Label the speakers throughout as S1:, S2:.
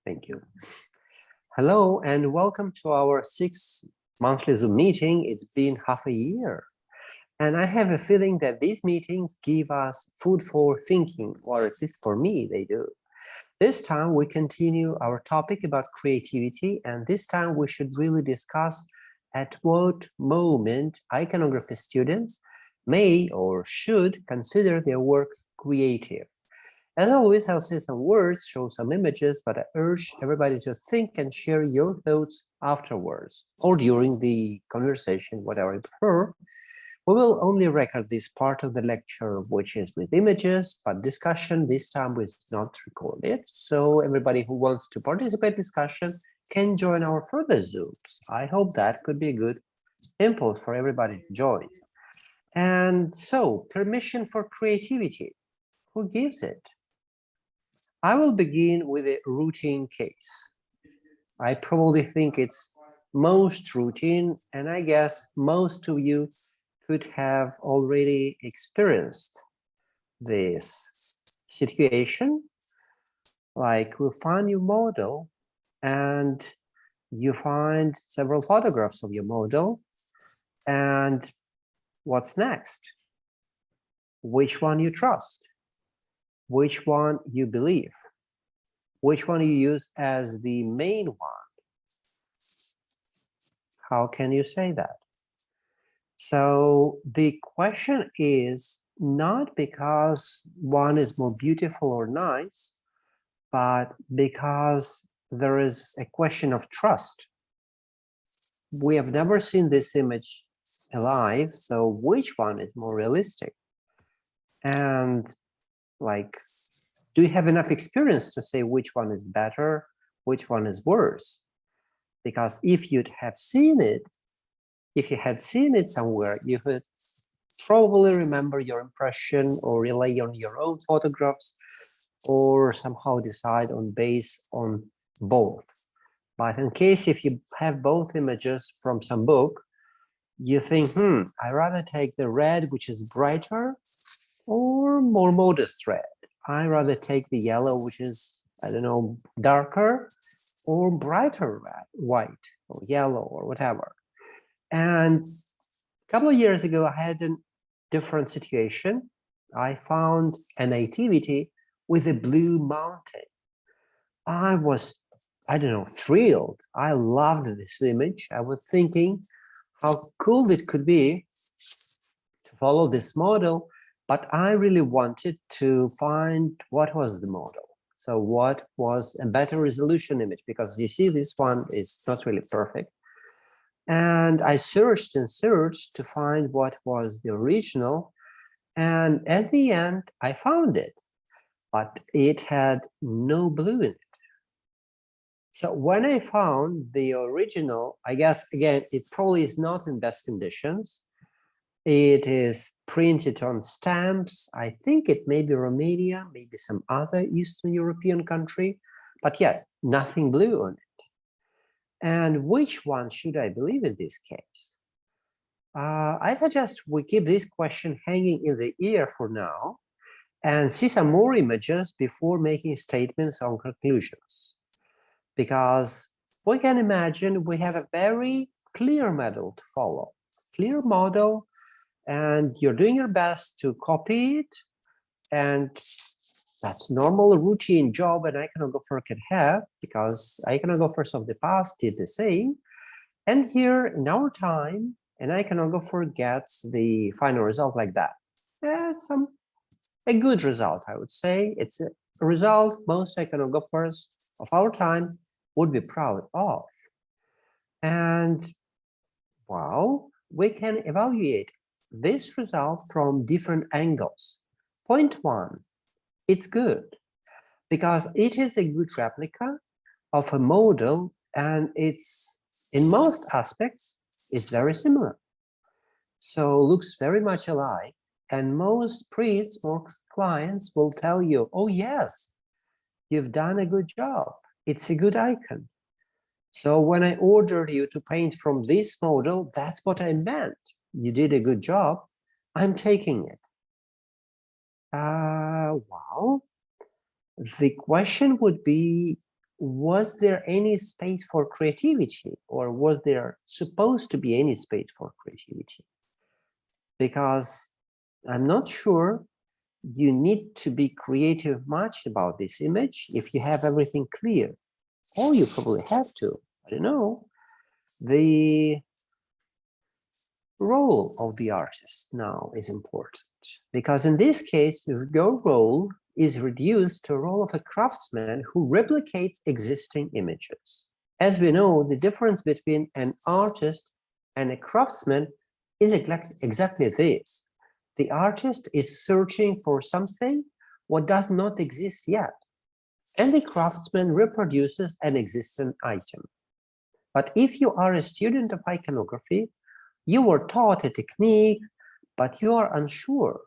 S1: Thank you. Hello and welcome to our 6th monthly Zoom meeting. It's been half a year. And I have a feeling that these meetings give us food for thinking, or at least for me, they do. This time we continue our topic about creativity, and this time we should really discuss at what moment iconography students may or should consider their work creative. As always, I'll say some words, show some images, but I urge everybody to think and share your thoughts afterwards or during the conversation, whatever you prefer. We will only record this part of the lecture, which is with images, but discussion this time is not recorded. So everybody who wants to participate in discussion can join our further Zooms. I hope that could be a good impulse for everybody to join. And so, permission for creativity, who gives it? I will begin with a routine case. I probably think it's most routine, and I guess most of you could have already experienced this situation. Like you find your model and you find several photographs of your model, and what's next? Which one you trust? Which one you believe? Which one you use as the main one? How can you say that? So the question is not because one is more beautiful or nice, but because there is a question of trust. We have never seen this image alive, so which one is more realistic? And like, do you have enough experience to say which one is better, which one is worse? Because if you'd have seen it, if you had seen it somewhere, you would probably remember your impression or rely on your own photographs or somehow decide on base on both. But in case if you have both images from some book, you think, I rather take the red, which is brighter, or more modest red. I rather take the yellow, which is, I don't know, darker, or brighter red, white or yellow or whatever. And a couple of years ago, I had a different situation. I found an activity with a blue mountain. I was, I don't know, thrilled. I loved this image. I was thinking how cool it could be to follow this model, but I really wanted to find what was the model. So what was a better resolution image? Because you see, this one is not really perfect. And I searched and searched to find what was the original. And at the end, I found it, but it had no blue in it. So when I found the original, I guess, again, it probably is not in best conditions. It is printed on stamps. I think it may be Romania, maybe some other Eastern European country, but yes, nothing blue on it. And which one should I believe in this case? I suggest we keep this question hanging in the air for now and see some more images before making statements or conclusions. Because we can imagine we have a very clear model to follow, clear model, and you're doing your best to copy it, and that's normal routine job an iconographer can have, because iconographers of the past did the same. And here in our time, an iconographer gets the final result like that. It's a good result, I would say. It's a result most iconographers of our time would be proud of. And well, we can evaluate this result from different angles. Point one, it's good because it is a good replica of a model, and it's in most aspects is very similar. So looks very much alike, and most priests, most clients will tell you, oh yes, you've done a good job. It's a good icon. So when I ordered you to paint from this model, that's what I meant. You did a good job. I'm taking it. Wow. The question would be, was there any space for creativity, or was there supposed to be any space for creativity? Because I'm not sure you need to be creative much about this image if you have everything clear, or you probably have to. I don't know. The role of the artist now is important, because in this case, your role is reduced to a role of a craftsman who replicates existing images. As we know, the difference between an artist and a craftsman is exactly this. The artist is searching for something what does not exist yet, and the craftsman reproduces an existing item. But if you are a student of iconography, you were taught a technique, but you are unsure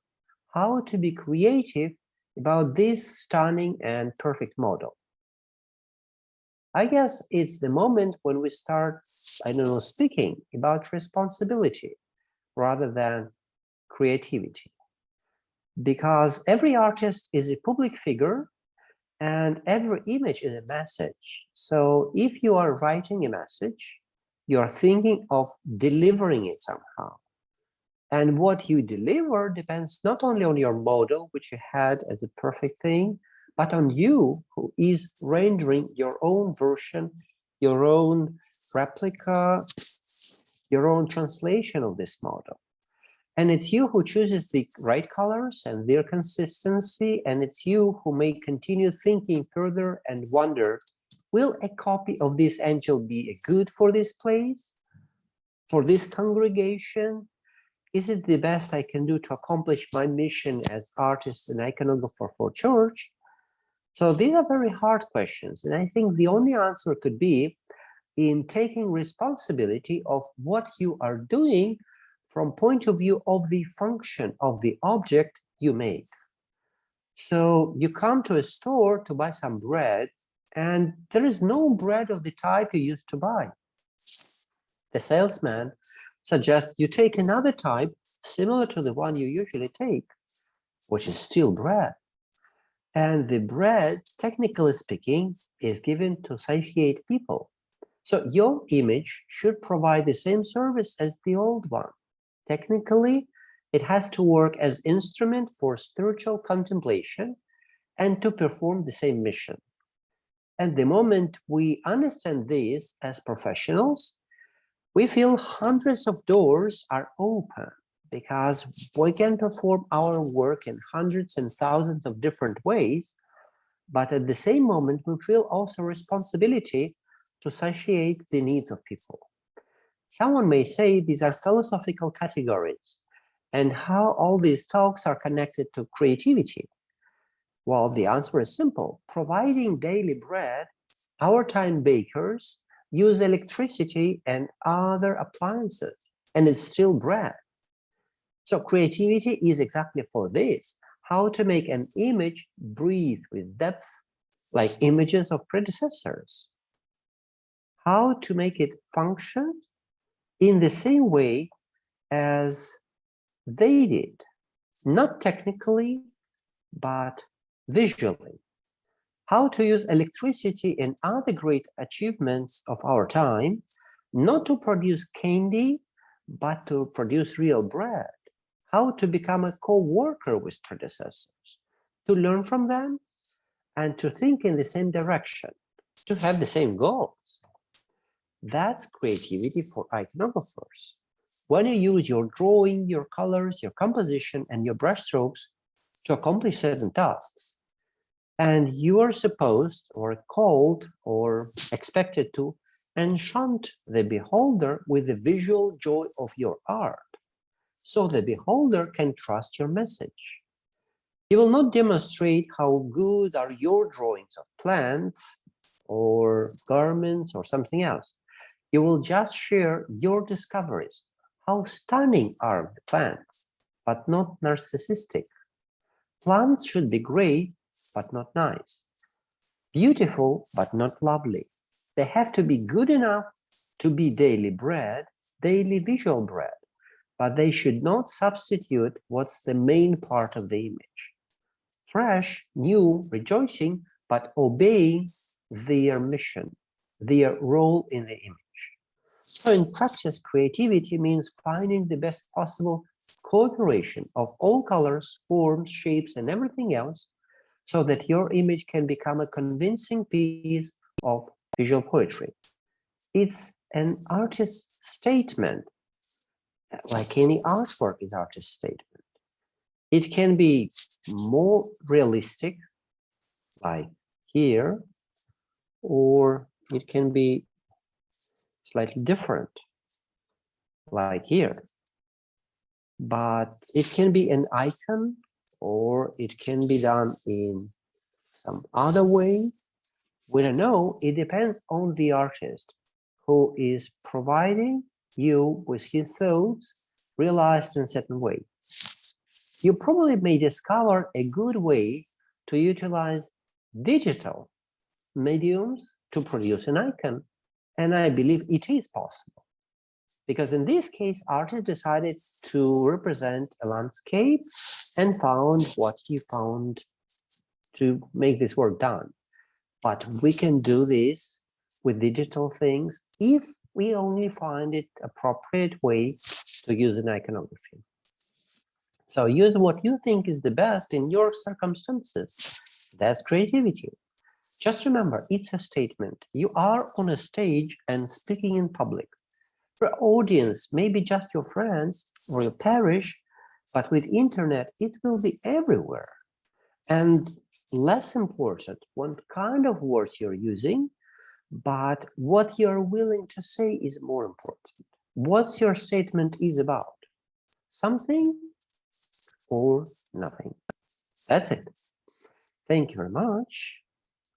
S1: how to be creative about this stunning and perfect model. I guess it's the moment when we start, I don't know, speaking about responsibility rather than creativity. Because every artist is a public figure and every image is a message. So if you are writing a message, you are thinking of delivering it somehow. And what you deliver depends not only on your model, which you had as a perfect thing, but on you, who is rendering your own version, your own replica, your own translation of this model. And it's you who chooses the right colors and their consistency, and it's you who may continue thinking further and wonder, will a copy of this angel be good for this place, for this congregation? Is it the best I can do to accomplish my mission as artist and iconographer for church? So these are very hard questions, and I think the only answer could be in taking responsibility of what you are doing from point of view of the function of the object you make. So you come to a store to buy some bread, and there is no bread of the type you used to buy. The salesman suggests you take another type similar to the one you usually take, which is still bread. And the bread, technically speaking, is given to satiate people. So your image should provide the same service as the old one. Technically, it has to work as instrument for spiritual contemplation and to perform the same mission. And the moment we understand this as professionals, we feel hundreds of doors are open because we can perform our work in hundreds and thousands of different ways, but at the same moment, we feel also responsibility to satiate the needs of people. Someone may say these are philosophical categories, and how all these talks are connected to creativity. Well, the answer is simple. Providing daily bread, our time bakers use electricity and other appliances, and it's still bread. So creativity is exactly for this, how to make an image breathe with depth, like images of predecessors. How to make it function in the same way as they did, not technically, but visually. How to use electricity and other great achievements of our time, not to produce candy, but to produce real bread. How to become a co-worker with predecessors, to learn from them, and to think in the same direction, to have the same goals. That's creativity for iconographers. When you use your drawing, your colors, your composition, and your brushstrokes to accomplish certain tasks. And you are supposed or called or expected to enchant the beholder with the visual joy of your art, so the beholder can trust your message. You will not demonstrate how good are your drawings of plants or garments or something else. You will just share your discoveries. How stunning are the plants, but not narcissistic. Plants should be great, but not nice. Beautiful, but not lovely. They have to be good enough to be daily bread, daily visual bread, but they should not substitute what's the main part of the image. Fresh, new, rejoicing but obeying their mission, their role in the image. So in practice, creativity means finding the best possible cooperation of all colors, forms, shapes, and everything else, so that your image can become a convincing piece of visual poetry. It's an artist's statement, like any artwork is artist's statement. It can be more realistic, like here, or it can be slightly different, like here. But it can be an icon, or it can be done in some other way. We don't know. It depends on the artist who is providing you with his thoughts realized in a certain way. You probably may discover a good way to utilize digital mediums to produce an icon. And I believe it is possible. Because in this case, artist decided to represent a landscape and found what he found to make this work done. But we can do this with digital things if we only find it appropriate way to use an iconography. So use what you think is the best in your circumstances. That's creativity. Just remember, it's a statement. You are on a stage and speaking in public. Your audience may be just your friends or your parish, but with internet, it will be everywhere. And less important what kind of words you're using, but what you're willing to say is more important. What your statement is about. Something or nothing. That's it. Thank you very much.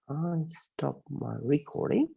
S1: I stop my recording.